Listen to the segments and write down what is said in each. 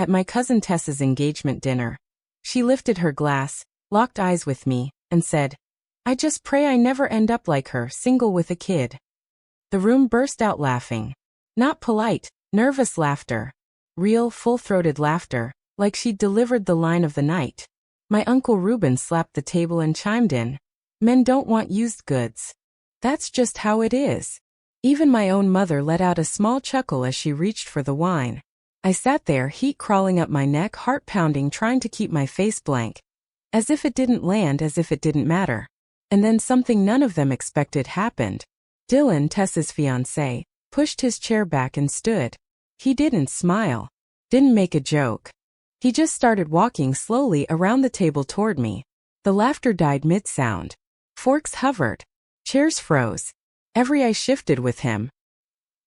At my cousin Tessa's engagement dinner. She lifted her glass, locked eyes with me, and said, "I just pray I never end up like her, single with a kid." The room burst out laughing. Not polite, nervous laughter. Real, full-throated laughter, like she'd delivered the line of the night. My Uncle Reuben slapped the table and chimed in. "Men don't want used goods. That's just how it is." Even my own mother let out a small chuckle as she reached for the wine. I sat there, heat crawling up my neck, heart pounding, trying to keep my face blank. As if it didn't land, as if it didn't matter. And then something none of them expected happened. Dylan, Tessa's fiancé, pushed his chair back and stood. He didn't smile. Didn't make a joke. He just started walking slowly around the table toward me. The laughter died mid-sound. Forks hovered. Chairs froze. Every eye shifted with him.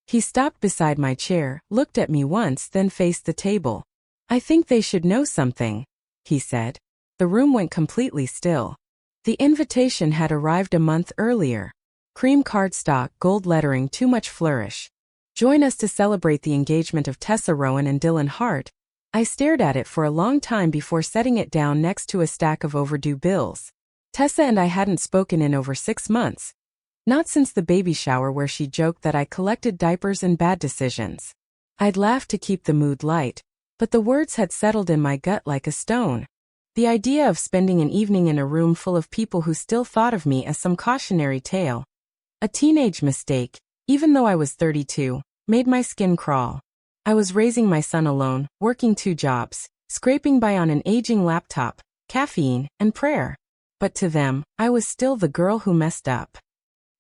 He stopped beside my chair, looked at me once, then faced the table. "I think they should know something," he said. The room went completely still. The invitation had arrived a month earlier. Cream cardstock, gold lettering, too much flourish. "Join us to celebrate the engagement of Tessa Rowan and Dylan Hart." I stared at it for a long time before setting it down next to a stack of overdue bills. Tessa and I hadn't spoken in over 6 months. Not since the baby shower where she joked that I collected diapers and bad decisions. I'd laughed to keep the mood light, but the words had settled in my gut like a stone. The idea of spending an evening in a room full of people who still thought of me as some cautionary tale, a teenage mistake, even though I was 32, made my skin crawl. I was raising my son alone, working 2 jobs, scraping by on an aging laptop, caffeine, and prayer. But to them, I was still the girl who messed up.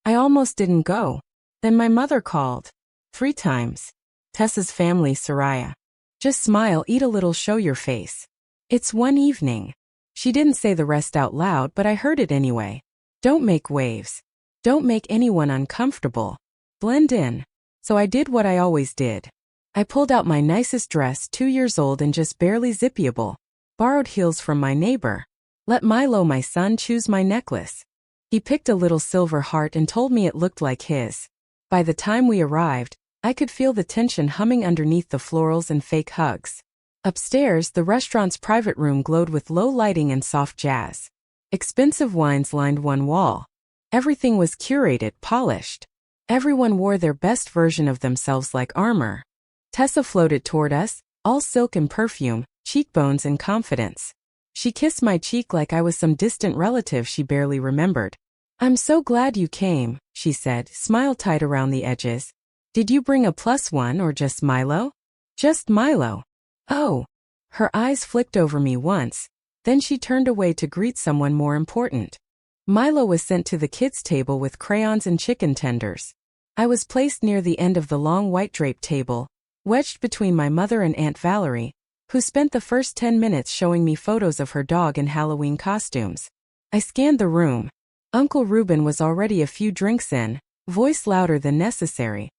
I almost didn't go. Then my mother called. 3 times. Tessa's family, Soraya. "Just smile, eat a little, show your face. It's one evening." She didn't say the rest out loud, but I heard it anyway. "Don't make waves. Don't make anyone uncomfortable. Blend in." So I did what I always did. I pulled out my nicest dress, 2 years old and just barely zippable. Borrowed heels from my neighbor. Let Milo, my son, choose my necklace. He picked a little silver heart and told me it looked like his. By the time we arrived, I could feel the tension humming underneath the florals and fake hugs. Upstairs, the restaurant's private room glowed with low lighting and soft jazz. Expensive wines lined one wall. Everything was curated, polished. Everyone wore their best version of themselves like armor. Tessa floated toward us, all silk and perfume, cheekbones and confidence. She kissed my cheek like I was some distant relative she barely remembered. "I'm so glad you came," she said, smile tight around the edges. "Did you bring a +1 or just Milo?" "Just Milo." "Oh." Her eyes flicked over me once, then she turned away to greet someone more important. Milo was sent to the kids' table with crayons and chicken tenders. I was placed near the end of the long white draped table, wedged between my mother and Aunt Valerie, who spent the first 10 minutes showing me photos of her dog in Halloween costumes. I scanned the room. Uncle Reuben was already a few drinks in, voice louder than necessary.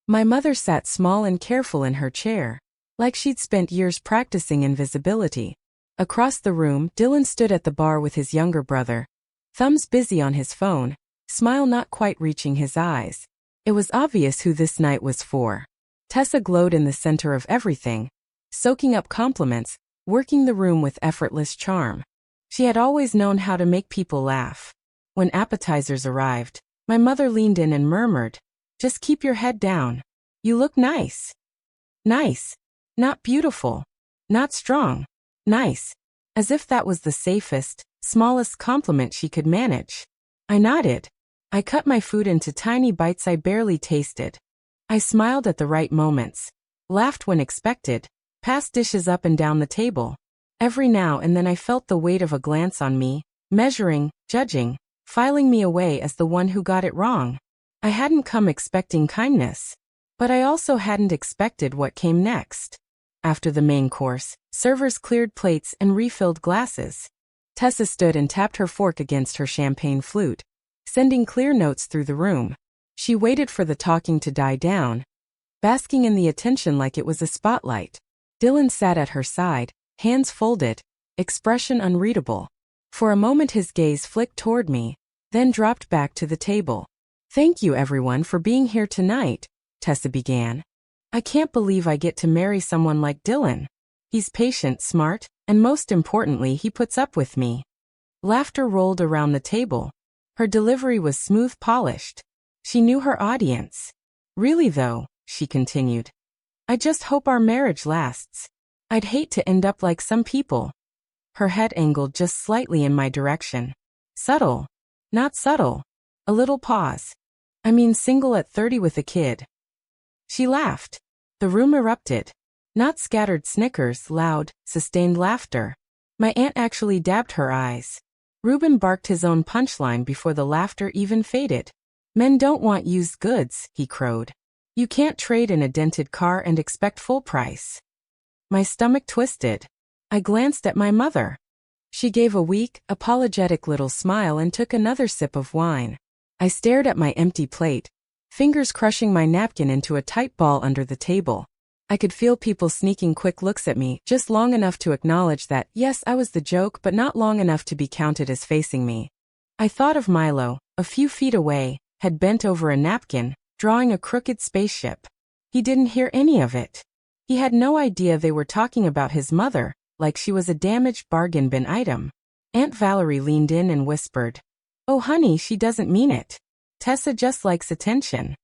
My mother sat small and careful in her chair, like she'd spent years practicing invisibility. Across the room, Dylan stood at the bar with his younger brother, thumbs busy on his phone, smile not quite reaching his eyes. It was obvious who this night was for. Tessa glowed in the center of everything, soaking up compliments, working the room with effortless charm. She had always known how to make people laugh. When appetizers arrived, my mother leaned in and murmured, "Just keep your head down. You look nice." Nice. Not beautiful. Not strong. Nice. As if that was the safest, smallest compliment she could manage. I nodded. I cut my food into tiny bites I barely tasted. I smiled at the right moments, laughed when expected, passed dishes up and down the table. Every now and then I felt the weight of a glance on me, measuring, judging, filing me away as the one who got it wrong. I hadn't come expecting kindness, but I also hadn't expected what came next. After the main course, servers cleared plates and refilled glasses. Tessa stood and tapped her fork against her champagne flute, sending clear notes through the room. She waited for the talking to die down, basking in the attention like it was a spotlight. Dylan sat at her side, hands folded, expression unreadable. For a moment his gaze flicked toward me, then dropped back to the table. "Thank you everyone for being here tonight," Tessa began. "I can't believe I get to marry someone like Dylan." He's patient, smart, and most importantly, he puts up with me. Laughter rolled around the table. Her delivery was smooth, polished. She knew her audience. Really though, she continued, I just hope our marriage lasts. I'd hate to end up like some people. Her head angled just slightly in my direction. Subtle. Not subtle. A little pause. I mean single at 30 with a kid. She laughed. The room erupted. Not scattered snickers, loud, sustained laughter. My aunt actually dabbed her eyes. Reuben barked his own punchline before the laughter even faded. Men don't want used goods, he crowed. You can't trade in a dented car and expect full price. My stomach twisted. I glanced at my mother. She gave a weak, apologetic little smile and took another sip of wine. I stared at my empty plate, fingers crushing my napkin into a tight ball under the table. I could feel people sneaking quick looks at me, just long enough to acknowledge that, yes, I was the joke, but not long enough to be counted as facing me. I thought of Milo, a few feet away, had bent over a napkin, drawing a crooked spaceship. He didn't hear any of it. He had no idea they were talking about his mother, like she was a damaged bargain bin item. Aunt Valerie leaned in and whispered, "Oh honey, she doesn't mean it. Tessa just likes attention."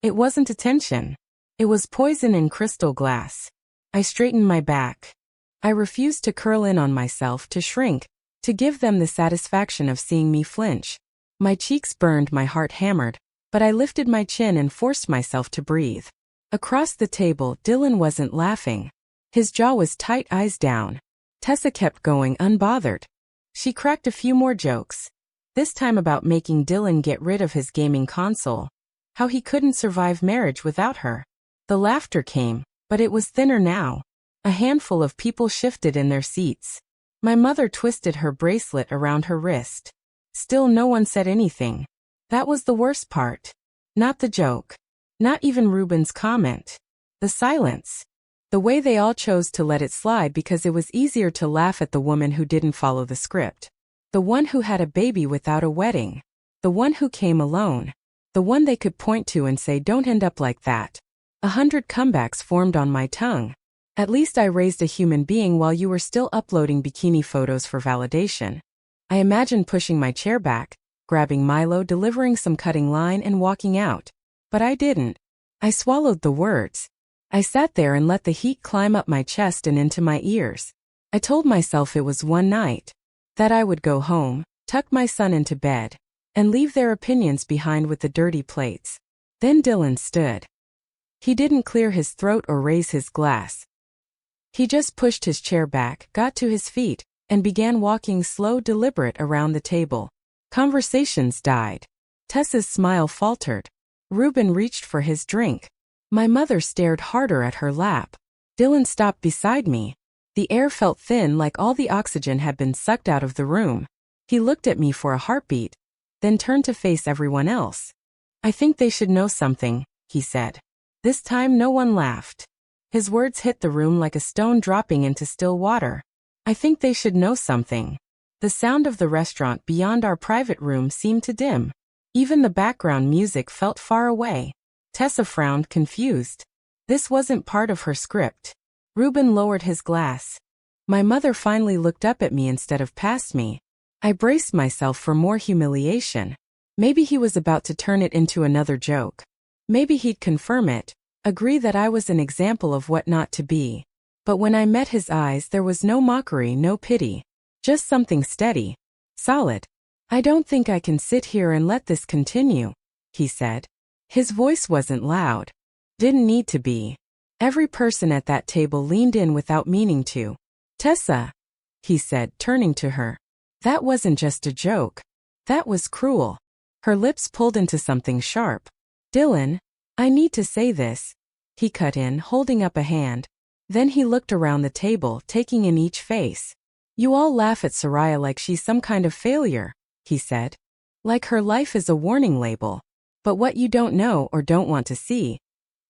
It wasn't attention. It was poison in crystal glass. I straightened my back. I refused to curl in on myself, to shrink, to give them the satisfaction of seeing me flinch. My cheeks burned, my heart hammered, but I lifted my chin and forced myself to breathe. Across the table, Dylan wasn't laughing. His jaw was tight, eyes down. Tessa kept going, unbothered. She cracked a few more jokes, this time about making Dylan get rid of his gaming console, how he couldn't survive marriage without her. The laughter came, but it was thinner now. A handful of people shifted in their seats. My mother twisted her bracelet around her wrist. Still no one said anything. That was the worst part. Not the joke. Not even Reuben's comment. The silence. The way they all chose to let it slide because it was easier to laugh at the woman who didn't follow the script. The one who had a baby without a wedding. The one who came alone. The one they could point to and say, "Don't end up like that." 100 comebacks formed on my tongue. At least I raised a human being while you were still uploading bikini photos for validation. I imagined pushing my chair back, grabbing Milo, delivering some cutting line and walking out. But I didn't. I swallowed the words. I sat there and let the heat climb up my chest and into my ears. I told myself it was one night. That I would go home, tuck my son into bed, and leave their opinions behind with the dirty plates. Then Dylan stood. He didn't clear his throat or raise his glass. He just pushed his chair back, got to his feet, and began walking slow, deliberate around the table. Conversations died. Tessa's smile faltered. Reuben reached for his drink. My mother stared harder at her lap. Dylan stopped beside me. The air felt thin, like all the oxygen had been sucked out of the room. He looked at me for a heartbeat, then turned to face everyone else. "I think they should know something," he said. This time no one laughed. His words hit the room like a stone dropping into still water. "I think they should know something." The sound of the restaurant beyond our private room seemed to dim. Even the background music felt far away. Tessa frowned, confused. This wasn't part of her script. Reuben lowered his glass. My mother finally looked up at me instead of past me. I braced myself for more humiliation. Maybe he was about to turn it into another joke. Maybe he'd confirm it, agree that I was an example of what not to be. But when I met his eyes, there was no mockery, no pity. Just something steady. Solid. "I don't think I can sit here and let this continue," he said. His voice wasn't loud. Didn't need to be. Every person at that table leaned in without meaning to. "Tessa," he said, turning to her. "That wasn't just a joke. That was cruel." Her lips pulled into something sharp. "Dylan, I need to say this," he cut in, holding up a hand. Then he looked around the table, taking in each face. "You all laugh at Soraya like she's some kind of failure," he said. "Like her life is a warning label. But what you don't know or don't want to see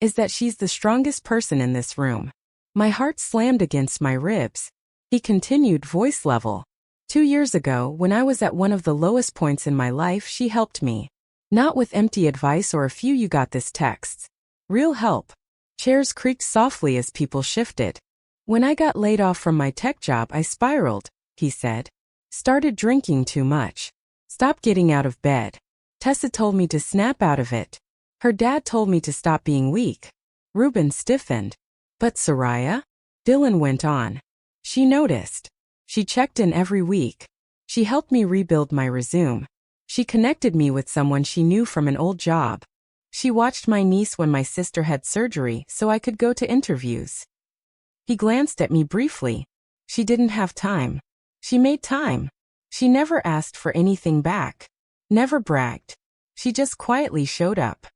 is that she's the strongest person in this room." My heart slammed against my ribs. He continued, voice level. 2 years ago, when I was at one of the lowest points in my life, she helped me. Not with empty advice or a few "you got this" texts. Real help. Chairs creaked softly as people shifted. When I got laid off from my tech job, I spiraled, he said. Started drinking too much. Stopped getting out of bed. Tessa told me to snap out of it. Her dad told me to stop being weak. Reuben stiffened. But Soraya? Dylan went on. She noticed. She checked in every week. She helped me rebuild my resume. She connected me with someone she knew from an old job. She watched my niece when my sister had surgery so I could go to interviews. He glanced at me briefly. She didn't have time. She made time. She never asked for anything back. Never bragged. She just quietly showed up.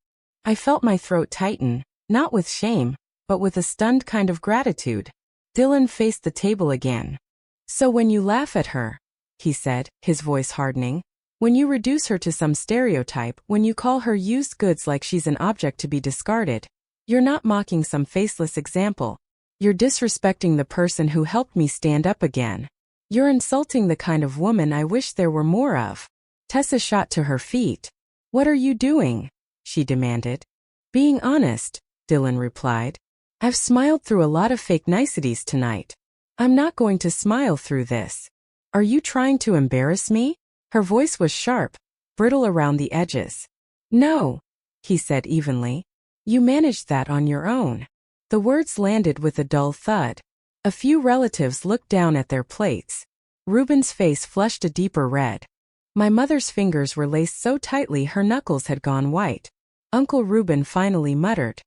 I felt my throat tighten, not with shame, but with a stunned kind of gratitude. Dylan faced the table again. So when you laugh at her, he said, his voice hardening, when you reduce her to some stereotype, when you call her used goods like she's an object to be discarded, you're not mocking some faceless example. You're disrespecting the person who helped me stand up again. You're insulting the kind of woman I wish there were more of. Tessa shot to her feet. What are you doing? She demanded. Being honest, Dylan replied. I've smiled through a lot of fake niceties tonight. I'm not going to smile through this. Are you trying to embarrass me? Her voice was sharp, brittle around the edges. No, he said evenly. You managed that on your own. The words landed with a dull thud. A few relatives looked down at their plates. Reuben's face flushed a deeper red. My mother's fingers were laced so tightly her knuckles had gone white. Uncle Reuben finally muttered.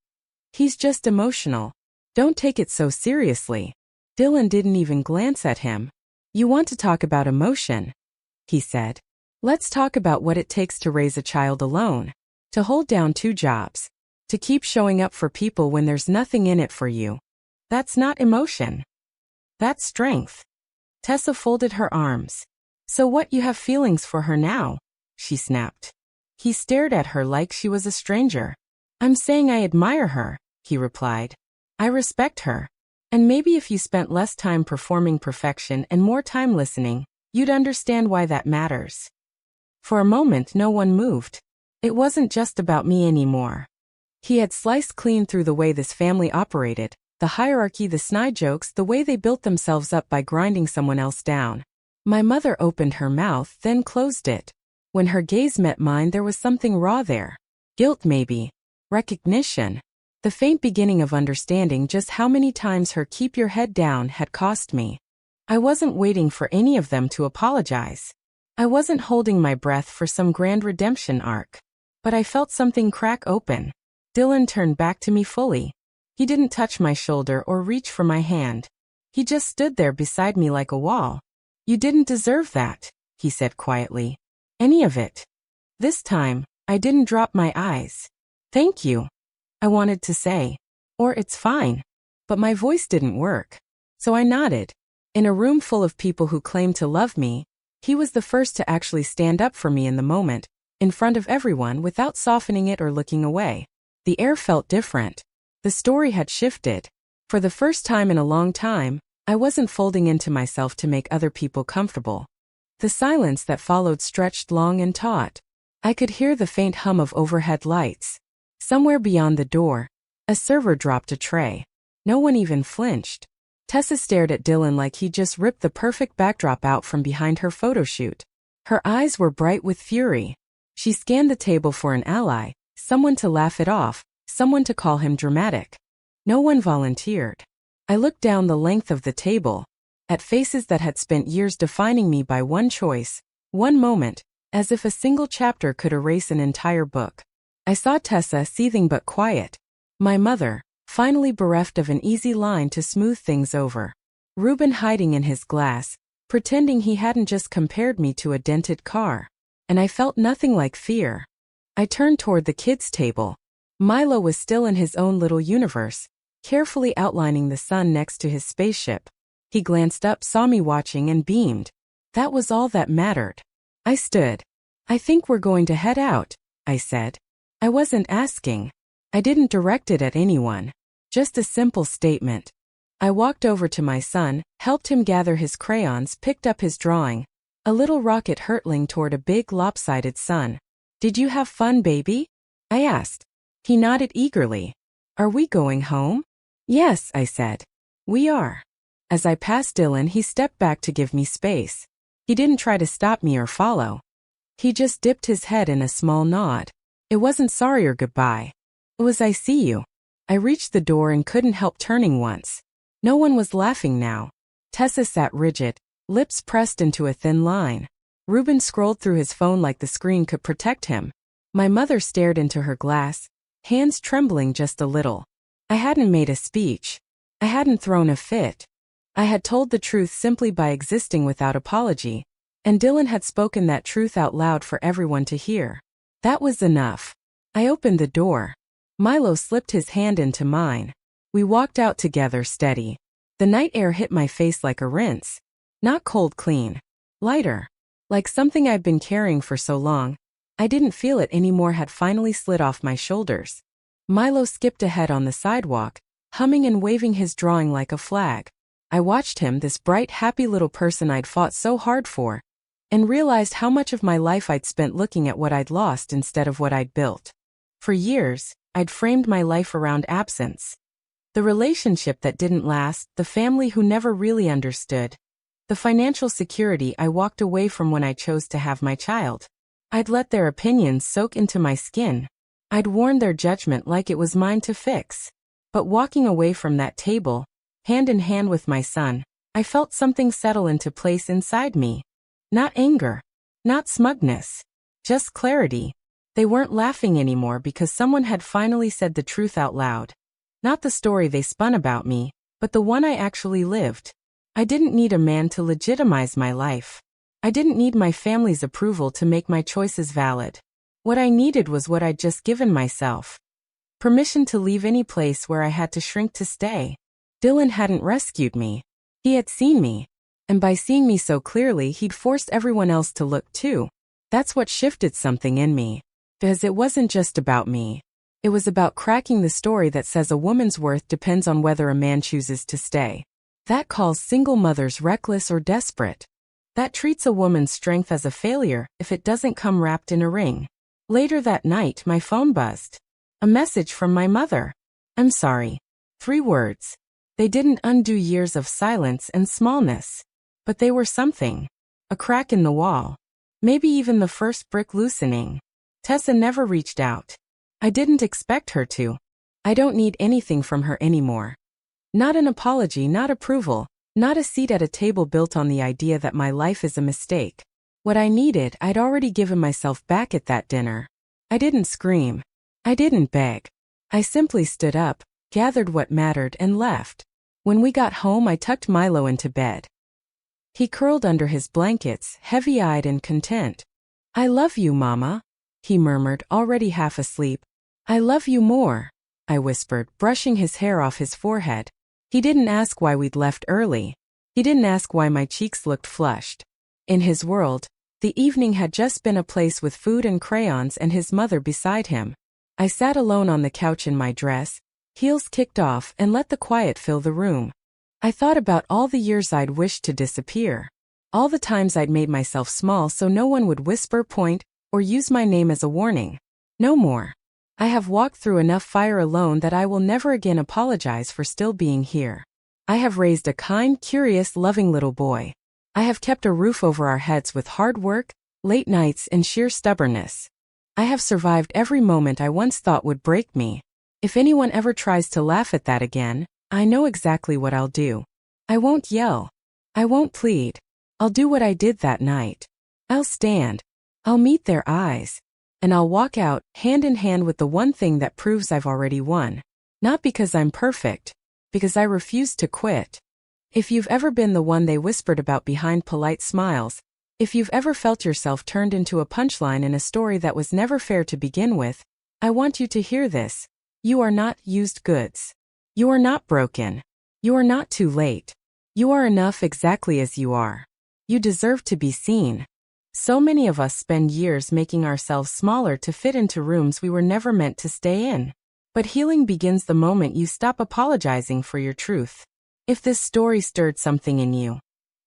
He's just emotional. Don't take it so seriously. Dylan didn't even glance at him. You want to talk about emotion, he said. Let's talk about what it takes to raise a child alone. To hold down 2 jobs. To keep showing up for people when there's nothing in it for you. That's not emotion. That's strength. Tessa folded her arms. So what, you have feelings for her now? She snapped. He stared at her like she was a stranger. I'm saying I admire her, he replied. I respect her. And maybe if you spent less time performing perfection and more time listening, you'd understand why that matters. For a moment no one moved. It wasn't just about me anymore. He had sliced clean through the way this family operated, the hierarchy, the snide jokes, the way they built themselves up by grinding someone else down. My mother opened her mouth, then closed it. When her gaze met mine, there was something raw there. Guilt maybe. Recognition. The faint beginning of understanding just how many times her keep your head down had cost me. I wasn't waiting for any of them to apologize. I wasn't holding my breath for some grand redemption arc. But I felt something crack open. Dylan turned back to me fully. He didn't touch my shoulder or reach for my hand. He just stood there beside me like a wall. You didn't deserve that, he said quietly. Any of it. This time, I didn't drop my eyes. Thank you. I wanted to say. Or it's fine. But my voice didn't work. So I nodded. In a room full of people who claimed to love me, he was the first to actually stand up for me in the moment, in front of everyone without softening it or looking away. The air felt different. The story had shifted. For the first time in a long time, I wasn't folding into myself to make other people comfortable. The silence that followed stretched long and taut. I could hear the faint hum of overhead lights. Somewhere beyond the door, a server dropped a tray. No one even flinched. Tessa stared at Dylan like he'd just ripped the perfect backdrop out from behind her photo shoot. Her eyes were bright with fury. She scanned the table for an ally, someone to laugh it off, someone to call him dramatic. No one volunteered. I looked down the length of the table, at faces that had spent years defining me by one choice, one moment, as if a single chapter could erase an entire book. I saw Tessa seething but quiet. My mother, finally bereft of an easy line to smooth things over. Reuben hiding in his glass, pretending he hadn't just compared me to a dented car. And I felt nothing like fear. I turned toward the kids' table. Milo was still in his own little universe, carefully outlining the sun next to his spaceship. He glanced up, saw me watching, and beamed. That was all that mattered. I stood. I think we're going to head out, I said. I wasn't asking. I didn't direct it at anyone. Just a simple statement. I walked over to my son, helped him gather his crayons, picked up his drawing. A little rocket hurtling toward a big lopsided sun. Did you have fun, baby? I asked. He nodded eagerly. Are we going home? Yes, I said. We are. As I passed Dylan, he stepped back to give me space. He didn't try to stop me or follow. He just dipped his head in a small nod. It wasn't sorry or goodbye. It was I see you. I reached the door and couldn't help turning once. No one was laughing now. Tessa sat rigid, lips pressed into a thin line. Reuben scrolled through his phone like the screen could protect him. My mother stared into her glass, hands trembling just a little. I hadn't made a speech. I hadn't thrown a fit. I had told the truth simply by existing without apology, and Dylan had spoken that truth out loud for everyone to hear. That was enough. I opened the door. Milo slipped his hand into mine. We walked out together steady. The night air hit my face like a rinse. Not cold clean. Lighter. Like something I'd been carrying for so long, I didn't feel it anymore, had finally slid off my shoulders. Milo skipped ahead on the sidewalk, humming and waving his drawing like a flag. I watched him, this bright, happy little person I'd fought so hard for, and realized how much of my life I'd spent looking at what I'd lost instead of what I'd built. For years, I'd framed my life around absence. The relationship that didn't last, the family who never really understood, the financial security I walked away from when I chose to have my child. I'd let their opinions soak into my skin. I'd worn their judgment like it was mine to fix. But walking away from that table, hand in hand with my son, I felt something settle into place inside me. Not anger. Not smugness. Just clarity. They weren't laughing anymore because someone had finally said the truth out loud. Not the story they spun about me, but the one I actually lived. I didn't need a man to legitimize my life. I didn't need my family's approval to make my choices valid. What I needed was what I'd just given myself. Permission to leave any place where I had to shrink to stay. Dylan hadn't rescued me. He had seen me. And by seeing me so clearly, he'd forced everyone else to look too. That's what shifted something in me. Because it wasn't just about me. It was about cracking the story that says a woman's worth depends on whether a man chooses to stay. That calls single mothers reckless or desperate. That treats a woman's strength as a failure if it doesn't come wrapped in a ring. Later that night, my phone buzzed. A message from my mother. I'm sorry. 3 words. They didn't undo years of silence and smallness. But they were something. A crack in the wall. Maybe even the first brick loosening. Tessa never reached out. I didn't expect her to. I don't need anything from her anymore. Not an apology, not approval, not a seat at a table built on the idea that my life is a mistake. What I needed, I'd already given myself back at that dinner. I didn't scream. I didn't beg. I simply stood up, gathered what mattered, and left. When we got home, I tucked Milo into bed. He curled under his blankets, heavy-eyed and content. I love you, Mama, he murmured, already half asleep. I love you more, I whispered, brushing his hair off his forehead. He didn't ask why we'd left early. He didn't ask why my cheeks looked flushed. In his world, the evening had just been a place with food and crayons and his mother beside him. I sat alone on the couch in my dress, heels kicked off, and let the quiet fill the room. I thought about all the years I'd wished to disappear. All the times I'd made myself small so no one would whisper, point, or use my name as a warning. No more. I have walked through enough fire alone that I will never again apologize for still being here. I have raised a kind, curious, loving little boy. I have kept a roof over our heads with hard work, late nights, and sheer stubbornness. I have survived every moment I once thought would break me. If anyone ever tries to laugh at that again, I know exactly what I'll do. I won't yell. I won't plead. I'll do what I did that night. I'll stand. I'll meet their eyes. And I'll walk out, hand in hand with the one thing that proves I've already won. Not because I'm perfect. Because I refuse to quit. If you've ever been the one they whispered about behind polite smiles, if you've ever felt yourself turned into a punchline in a story that was never fair to begin with, I want you to hear this. You are not used goods. You are not broken. You are not too late. You are enough exactly as you are. You deserve to be seen. So many of us spend years making ourselves smaller to fit into rooms we were never meant to stay in. But healing begins the moment you stop apologizing for your truth. If this story stirred something in you,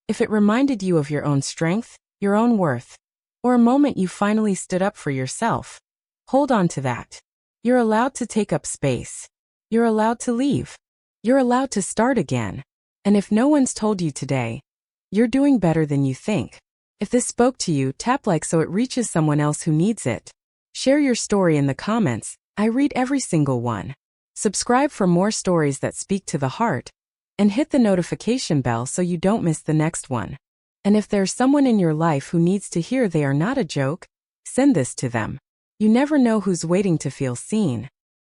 if it reminded you of your own strength, your own worth, or a moment you finally stood up for yourself, hold on to that. You're allowed to take up space. You're allowed to leave. You're allowed to start again. And if no one's told you today, you're doing better than you think. If this spoke to you, tap like so it reaches someone else who needs it. Share your story in the comments. I read every single one. Subscribe for more stories that speak to the heart, and hit the notification bell so you don't miss the next one. And if there's someone in your life who needs to hear they are not a joke, send this to them. You never know who's waiting to feel seen.